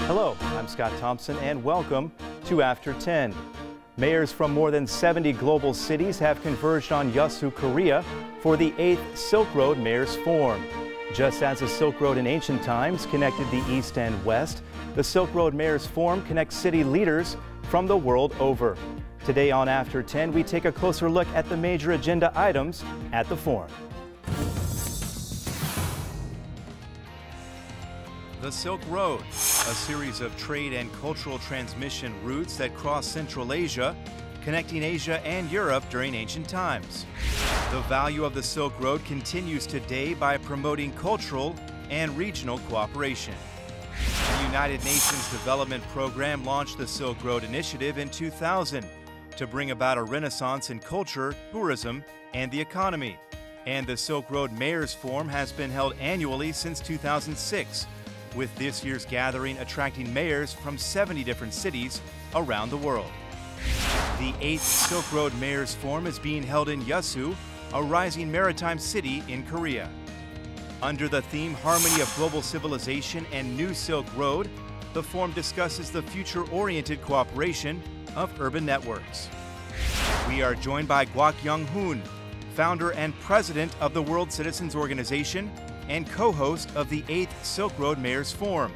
Hello, I'm Scott Thompson and welcome to After 10. Mayors from more than 70 global cities have converged on Yeosu, Korea for the 8th Silk Road Mayors Forum. Just as the Silk Road in ancient times connected the East and West, the Silk Road Mayors Forum connects city leaders from the world over. Today on After 10, we take a closer look at the major agenda items at the forum. The Silk Road, a series of trade and cultural transmission routes that cross Central Asia, connecting Asia and Europe during ancient times. The value of the Silk Road continues today by promoting cultural and regional cooperation. The United Nations Development Program launched the Silk Road Initiative in 2000 to bring about a renaissance in culture, tourism, and the economy. And the Silk Road Mayors Forum has been held annually since 2006, with this year's gathering attracting mayors from 70 different cities around the world. The 8th Silk Road Mayors Forum is being held in Yeosu, a rising maritime city in Korea. Under the theme Harmony of Global Civilization and New Silk Road, the forum discusses the future-oriented cooperation of urban networks. We are joined by Kwak Young-hoon, founder and president of the World Citizens Organization and co-host of the 8th Silk Road Mayors Forum,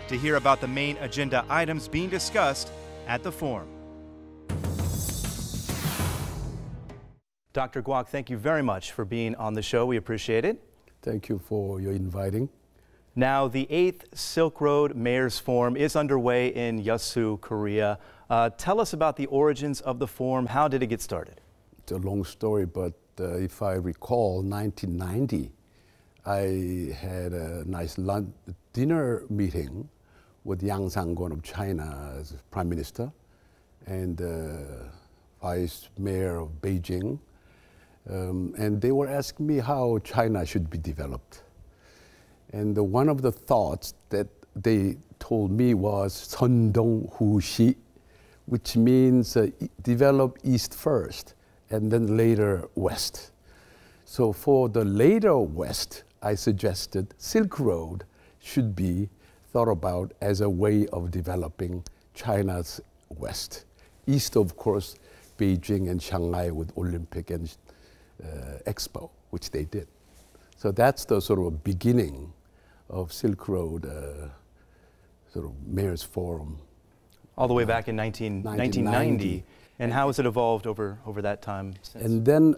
to hear about the main agenda items being discussed at the forum. Dr. Kwak, thank you very much for being on the show. We appreciate it. Thank you for your inviting. Now, the 8th Silk Road Mayors Forum is underway in Yeosu, Korea. Tell us about the origins of the forum. How did it get started? It's a long story, but if I recall, 1990, I had a nice dinner meeting with Yang Sang-kwon of China as Prime Minister and Vice Mayor of Beijing. And they were asking me how China should be developed. And one of the thoughts that they told me was Sondong Hushi, which means develop East first and then later West. So for the later West, I suggested Silk Road should be thought about as a way of developing China's West. East, of course, Beijing and Shanghai with Olympic and Expo, which they did. So that's the sort of beginning of Silk Road sort of Mayors Forum. All the way back in 1990. And how has it evolved over that time since? And then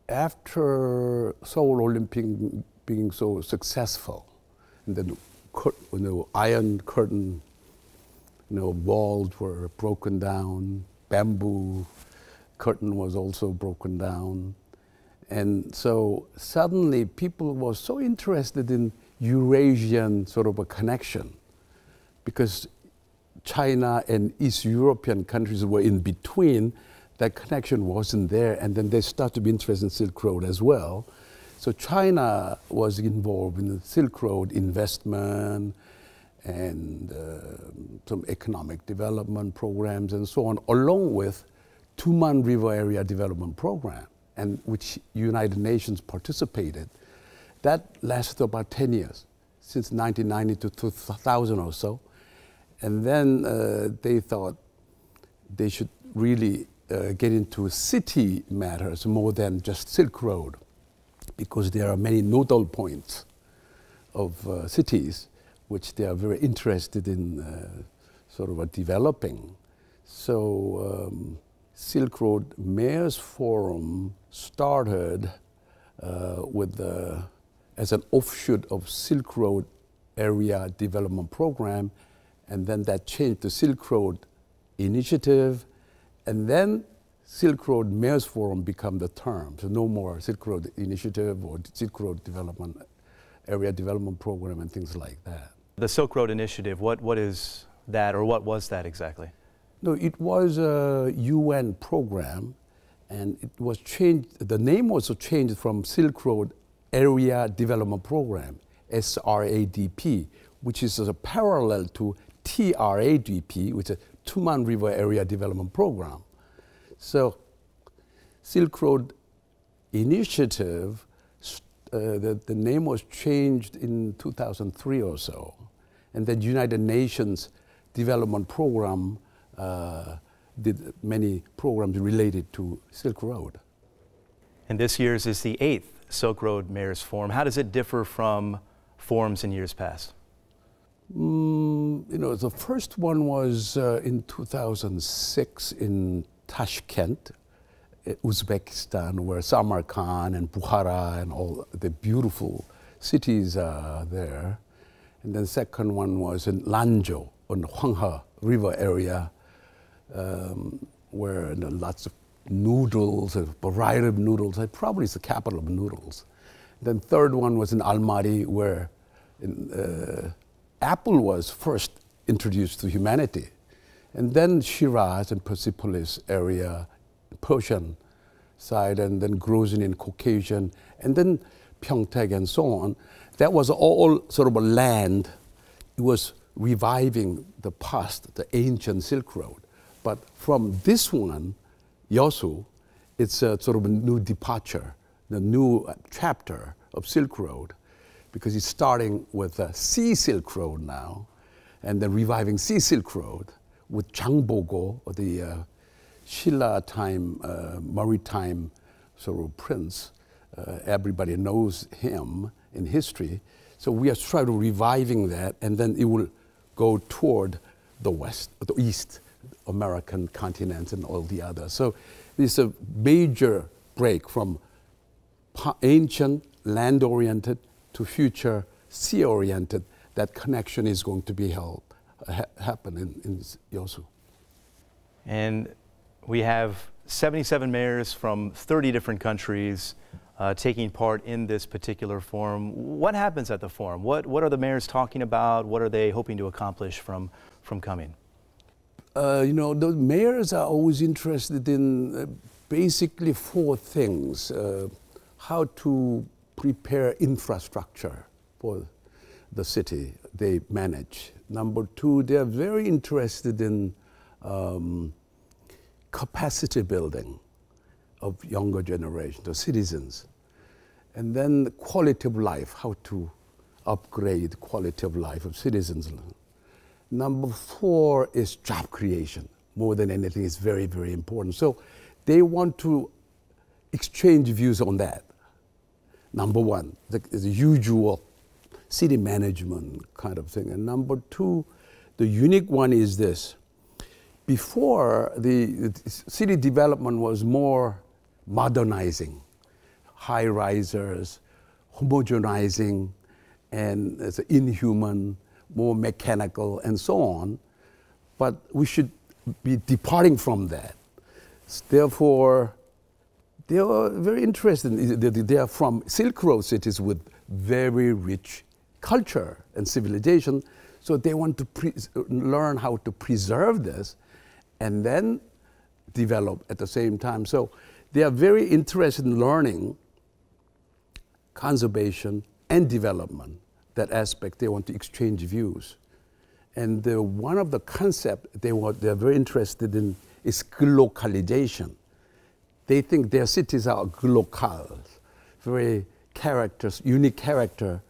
after Seoul Olympic being so successful, and then Iron Curtain walls were broken down, bamboo curtain was also broken down. And so suddenly people were so interested in Eurasian sort of a connection, because China and East European countries were in between. That connection wasn't there, and then they started to be interested in Silk Road as well. So China was involved in the Silk Road investment and some economic development programs and so on, along with Tuman River Area Development Program, and which United Nations participated. That lasted about 10 years, since 1990 to 2000 or so. And then they thought they should really get into city matters more than just Silk Road, because there are many nodal points of cities which they are very interested in sort of developing. So Silk Road Mayors Forum started as an offshoot of Silk Road Area Development Program, and then that changed to Silk Road Initiative, and then Silk Road Mayors Forum become the term. So no more Silk Road Initiative or Silk Road Development Area Development Program and things like that. The Silk Road Initiative, what is that, or what was that exactly? No, it was a UN program, and it was changed. The name was changed from Silk Road Area Development Program, SRADP, which is a parallel to TRADP, which is Tuman River Area Development Program. So Silk Road Initiative, the name was changed in 2003 or so. And the United Nations Development Program did many programs related to Silk Road. And this year's is the 8th Silk Road Mayors Forum. How does it differ from forums in years past? The first one was in 2006 in Tashkent, Uzbekistan, where Samarkand and Bukhara and all the beautiful cities are there. And then the second one was in Lanzhou, on the Huanghe River area, where lots of noodles, a variety of noodles. Probably it's the capital of noodles. Then third one was in Almaty, where Apple was first introduced to humanity. And then Shiraz and Persepolis area, Persian side, and then Grozny and Caucasian, and then Pyeongtaek and so on. That was all sort of a land. It was reviving the past, the ancient Silk Road. But from this one, Yeosu, it's a sort of a new departure, the new chapter of Silk Road, because it's starting with a Sea Silk Road now, and then reviving Sea Silk Road with Jangbogo, the Shilla time maritime sort of prince. Everybody knows him in history. So we are trying to reviving that, and then it will go toward the west, the east, American continent and all the others. So it's a major break from ancient land-oriented to future sea-oriented. That connection is going to be happen in Yeosu. And we have 77 mayors from 30 different countries taking part in this particular forum. What happens at the forum? What are the mayors talking about? What are they hoping to accomplish from coming? The mayors are always interested in basically four things. How to prepare infrastructure for the city they manage. Number two, they are very interested in capacity building of younger generation, the citizens. And then the quality of life, how to upgrade quality of life of citizens. Number four is job creation. More than anything, it's very, very important. So they want to exchange views on that. Number one, the usual city management kind of thing. And number two, the unique one is this. Before, the city development was more modernizing, high-risers, homogenizing, and it's inhuman, more mechanical, and so on. But we should be departing from that. Therefore, they are very interested. They are from Silk Road cities with very rich culture and civilization. So they want to learn how to preserve this and then develop at the same time. So they are very interested in learning conservation and development. That aspect, they want to exchange views. And one of the concepts they're very interested in is glocalization. They think their cities are glocales, very unique character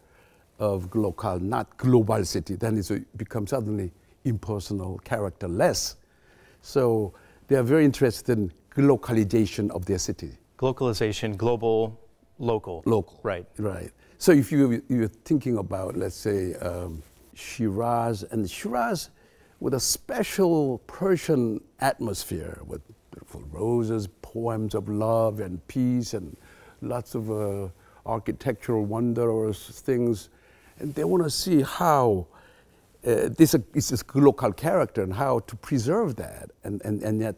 of glocal, not global city. Then it becomes suddenly impersonal, characterless. So they are very interested in glocalization of their city. Globalization, global, local. Local. Right. Right. So if you're thinking about, let's say, Shiraz with a special Persian atmosphere with beautiful roses, poems of love and peace, and lots of architectural wondrous things. And they want to see how this is local character and how to preserve that. And yet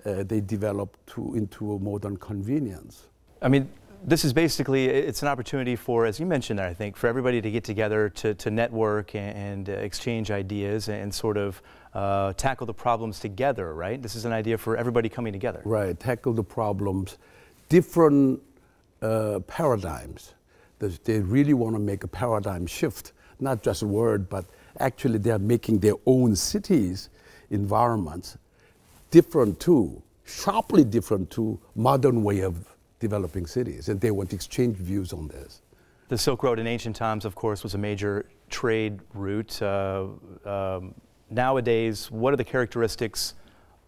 they develop into a modern convenience. I mean, this is basically, it's an opportunity for, as you mentioned there, I think, for everybody to get together to network and exchange ideas and sort of tackle the problems together, right? This is an idea for everybody coming together. Right, tackle the problems, different paradigms. They really want to make a paradigm shift, not just a word, but actually they are making their own cities, environments, different too, sharply different to modern way of developing cities, and they want to exchange views on this. The Silk Road in ancient times, of course, was a major trade route. Nowadays, what are the characteristics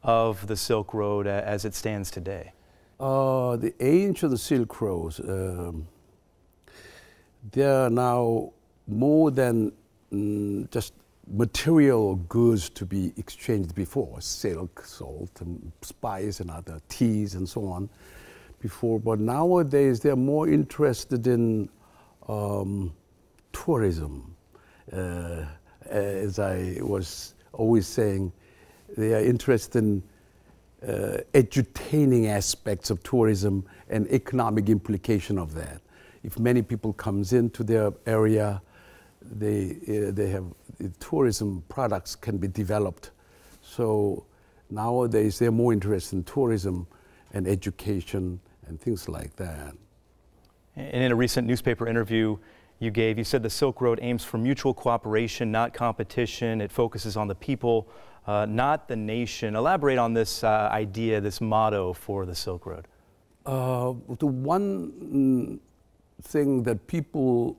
of the Silk Road as it stands today? The ancient Silk Roads, there are now more than just material goods to be exchanged before, silk, salt, and spice and other teas and so on before. But nowadays they're more interested in tourism. As I was always saying, they are interested in edutaining aspects of tourism and economic implication of that. If many people comes into their area, they have tourism products can be developed. So nowadays they're more interested in tourism and education and things like that. And in a recent newspaper interview you gave, you said the Silk Road aims for mutual cooperation, not competition. It focuses on the people, not the nation. Elaborate on this idea, this motto for the Silk Road. The one thing that people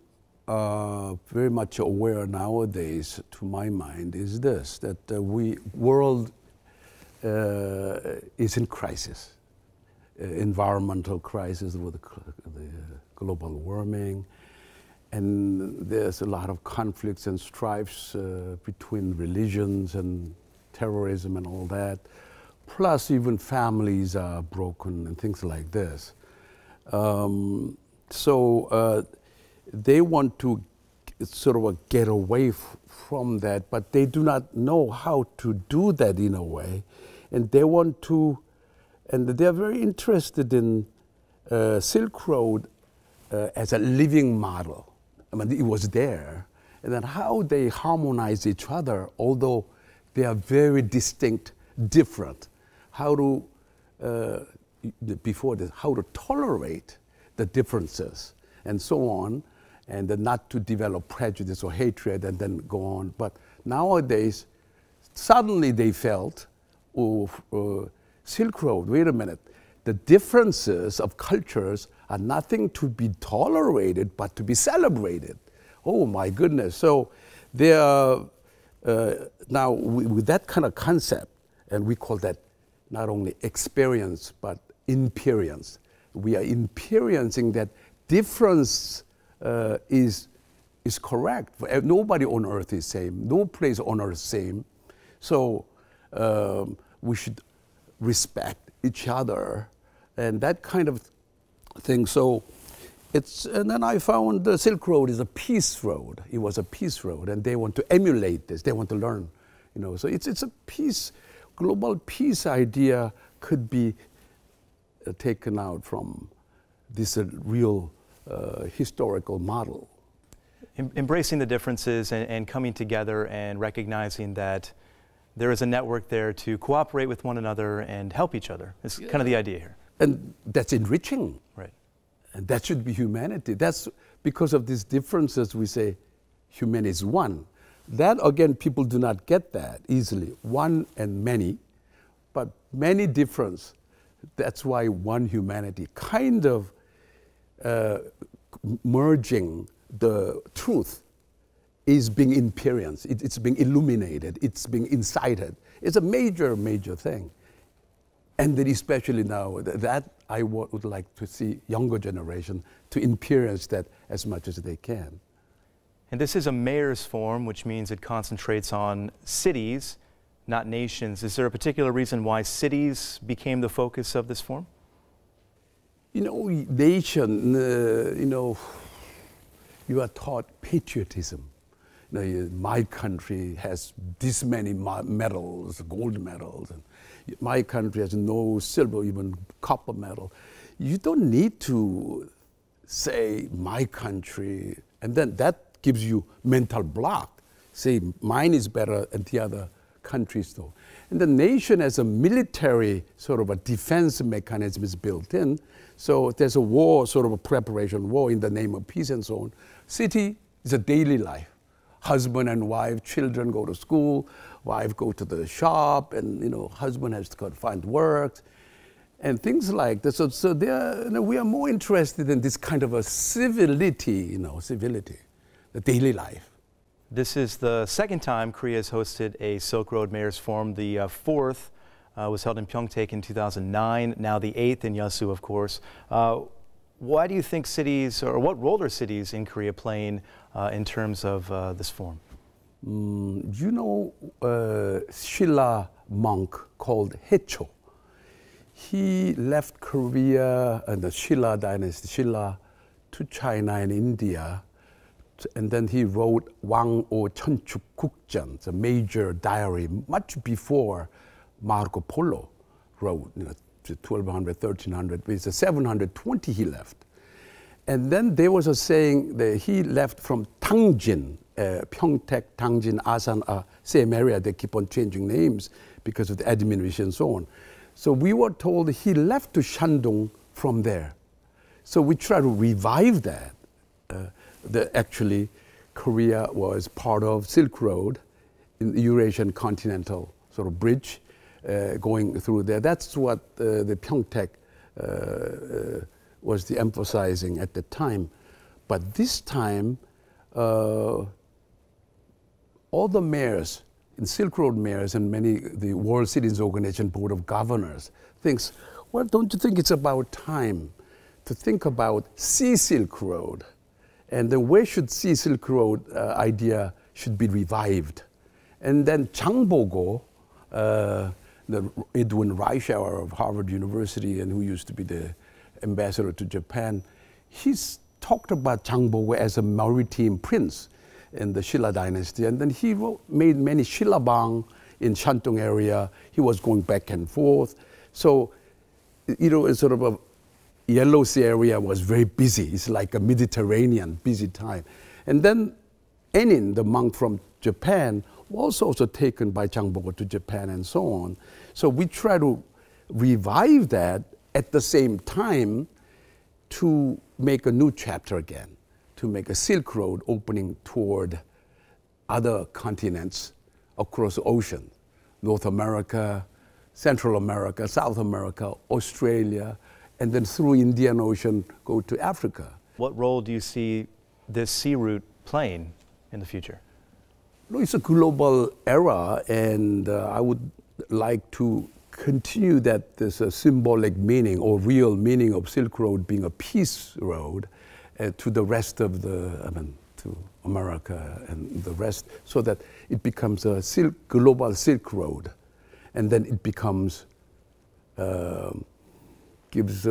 are very much aware nowadays, to my mind, is this, that the world is in crisis. Environmental crisis with the global warming, and there's a lot of conflicts and strifes between religions and terrorism and all that. Plus, even families are broken and things like this. So they want to sort of get away from that, but they do not know how to do that in a way, and they want to. And they're very interested in Silk Road as a living model. I mean, it was there. And then how they harmonize each other, although they are very distinct, different. How to, before this, how to tolerate the differences and so on, and then not to develop prejudice or hatred and then go on. But nowadays, suddenly they felt, Silk Road, wait a minute, the differences of cultures are nothing to be tolerated, but to be celebrated. Oh my goodness. So they are, now with that kind of concept, and we call that not only experience, but imperience. We are experiencing that difference is correct. Nobody on earth is same. No place on earth is same. So we should respect each other and that kind of thing. So and then I found the Silk Road is a peace road. It was a peace road, and they want to emulate this. They want to learn, you know. So it's a peace, global peace idea could be taken out from this real historical model. Embracing the differences and coming together and recognizing that there is a network there to cooperate with one another and help each other. It's kind of the idea here. And that's enriching. Right. And that should be humanity. That's because of these differences we say humanity is one. That, again, people do not get that easily. One and many, but many difference. That's why one humanity, kind of merging the truth is being experienced, it's being illuminated, it's being incited. It's a major, major thing. And then especially now, that I would like to see younger generation to experience that as much as they can. And this is a mayor's forum, which means it concentrates on cities, not nations. Is there a particular reason why cities became the focus of this forum? You know, nation, you know, you are taught patriotism. You know, my country has this many medals, gold medals, and my country has no silver, even copper medal. You don't need to say my country, and then that gives you mental block. Say mine is better and the other countries don't. And the nation as a military sort of a defense mechanism is built in. So there's a war, sort of a preparation war in the name of peace and so on. City is a daily life. Husband and wife, children go to school, wife go to the shop, and you know, husband has to go to find work. and things like that. So they are, we are more interested in this kind of a civility, civility, the daily life. This is the second time Korea has hosted a Silk Road Mayors Forum. The fourth was held in Pyeongtaek in 2009, now the eighth in Yeosu, of course. Why do you think cities, or what role are cities in Korea playing in terms of this forum? Silla monk called Haecho. He left Korea and the Silla dynasty, Silla, to China and India. And then he wrote Wang-o Cheonchuk Gukjeon, the major diary, much before Marco Polo wrote, 1200, 1300, with 720 he left. And then there was a saying that he left from Tangjin, Pyeongtaek, Tangjin, Asan, same area. They keep on changing names because of the administration and so on. So we were told he left to Shandong from there. So we try to revive that. Actually, Korea was part of Silk Road in the Eurasian continental sort of bridge going through there. That's what the Pyeongtaek was the emphasizing at the time. But this time, all the mayors, in Silk Road mayors and the World Cities Organization Board of Governors thinks, well, don't you think it's about time to think about Sea Silk Road? And then where should Sea Silk Road idea should be revived? And then Changbogo, the Edwin Reischauer of Harvard University and who used to be the ambassador to Japan, he's talked about Changbogo as a maritime prince in the Silla dynasty. And then he made many shillabang in Shantung area. He was going back and forth. So, it's sort of a Yellow Sea area was very busy. It's like a Mediterranean busy time. And then Enin, the monk from Japan, was also taken by Changbogo to Japan and so on. So we try to revive that at the same time to make a new chapter again, to make a Silk Road opening toward other continents across the ocean, North America, Central America, South America, Australia, and then through Indian Ocean go to Africa. What role do you see this sea route playing in the future? No, it's a global era, and I would like to continue that there's a symbolic meaning or real meaning of Silk Road being a peace road to the rest of to America and the rest, so that it becomes a global Silk Road, and then it becomes gives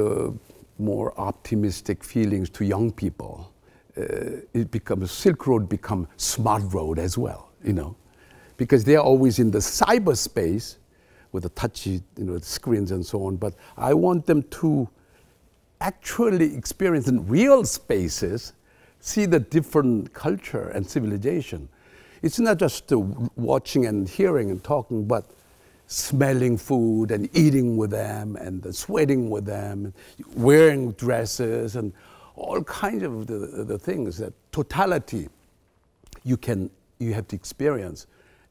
more optimistic feelings to young people. Silk Road become smart road as well, because they are always in the cyberspace with the touchy, screens and so on. But I want them to actually experience in real spaces, see the different culture and civilization. It's not just watching and hearing and talking, but smelling food and eating with them and sweating with them, wearing dresses and all kinds of the things, that totality you have to experience.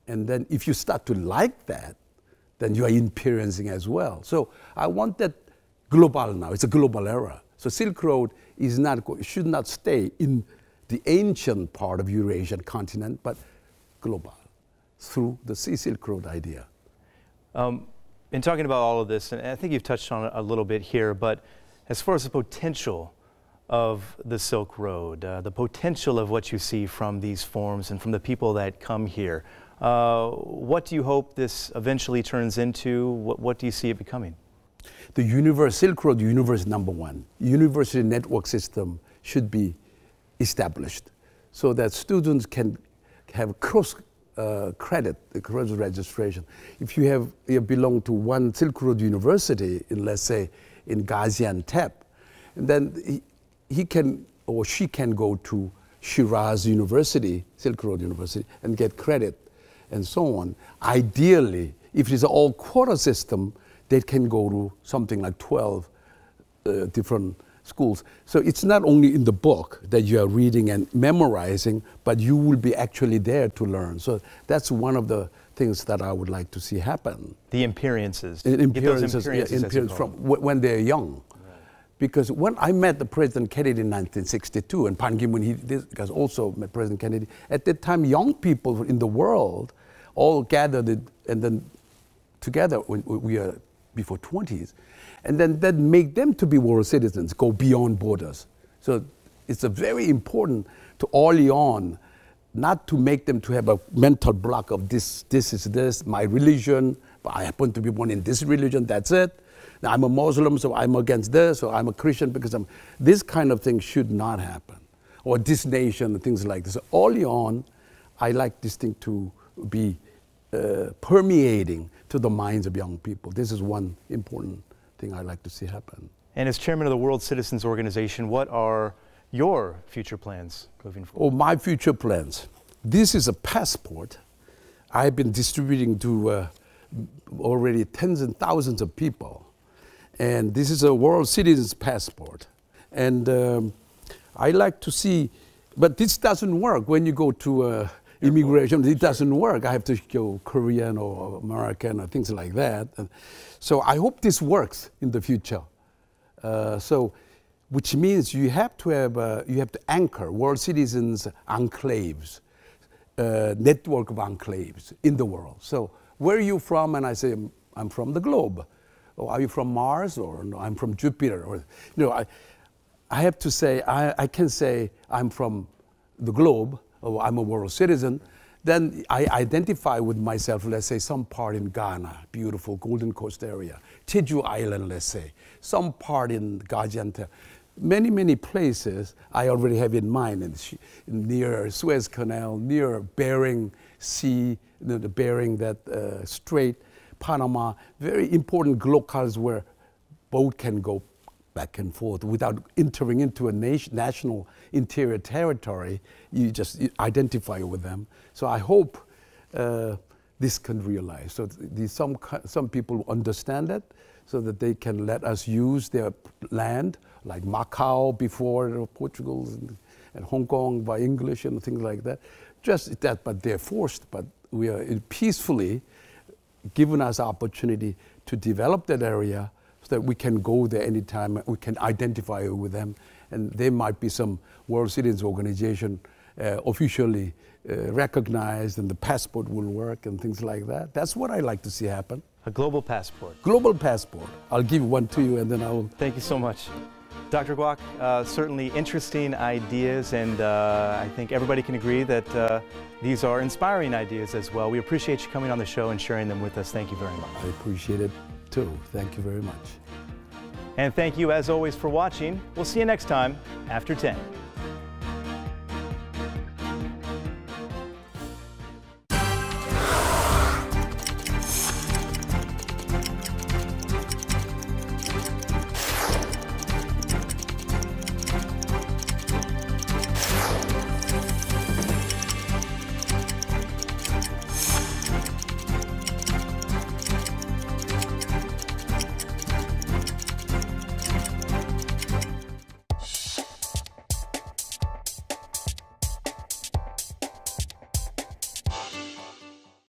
And then if you start to like that, then you are experiencing as well. So I want that global now. It's a global era. So Silk Road should not stay in the ancient part of Eurasian continent, but global through the Sea Silk Road idea. In talking about all of this, and I think you've touched on it a little bit here, but as far as the potential of the Silk Road, the potential of what you see from these forums and from the people that come here, what do you hope this eventually turns into? What do you see it becoming? The Silk Road universe #1, university network system should be established so that students can have cross credit, cross registration. If you belong to one Silk Road university, let's say in Gaziantep, then he can or she can go to Shiraz University, Silk Road University, and get credit and so on. Ideally, if it is an all-quota system, they can go to something like 12 different schools. So it's not only in the book that you are reading and memorizing, but you will be actually there to learn. So that's one of the things that I would like to see happen. The experiences. Experiences from when they're young. Because when I met the President Kennedy in 1962, and Ban Ki-moon, he also met President Kennedy, at that time young people in the world all gathered and then together when we are before 20s, and then that make them to be world citizens, go beyond borders. So it's a very important to early on, not to make them to have a mental block of this is this, my religion, but I happen to be born in this religion, that's it. Now, I'm a Muslim, so I'm against this, or I'm a Christian because I'm... This kind of thing should not happen. Or this nation, things like this. So early on, I like this thing to be permeating to the minds of young people. This is one important thing I like to see happen. And as chairman of the World Citizens Organization, what are your future plans moving forward? Oh, my future plans. This is a passport I've been distributing to already tens and thousands of people. And this is a World Citizens Passport. And I like to see, but this doesn't work when you go to immigration. It doesn't work. I have to go Korean or American or things like that. And so I hope this works in the future. Which means you have to anchor World Citizens enclaves, network of enclaves in the world. So where are you from? And I say, I'm from the globe. Or are you from Mars? Or no, I'm from Jupiter. Or, you know, I have to say, I can say I'm from the globe, or I'm a world citizen. Then I identify with myself, let's say, some part in Ghana, beautiful Golden Coast area, Jeju Island, let's say, some part in Gaziantep. Many, many places I already have in mind, near Suez Canal, near Bering Sea, the Bering Strait, Panama, very important locales where boat can go back and forth without entering into a national interior territory. You just identify with them. So I hope this can realize. So some people understand it so that they can let us use their land, like Macau before Portugal and Hong Kong by English and things like that. Just that, but they're forced, but we are peacefully given us opportunity to develop that area so that we can go there anytime, we can identify with them, and there might be some World Citizens Organization officially recognized, and the passport will work and things like that. That's what I like to see happen. A global passport. Global passport. I'll give one to you and then I'll... Thank you so much. Dr. Guok, certainly interesting ideas, and I think everybody can agree that these are inspiring ideas as well. We appreciate you coming on the show and sharing them with us. Thank you very much. I appreciate it too. Thank you very much. And thank you as always for watching. We'll see you next time after 10.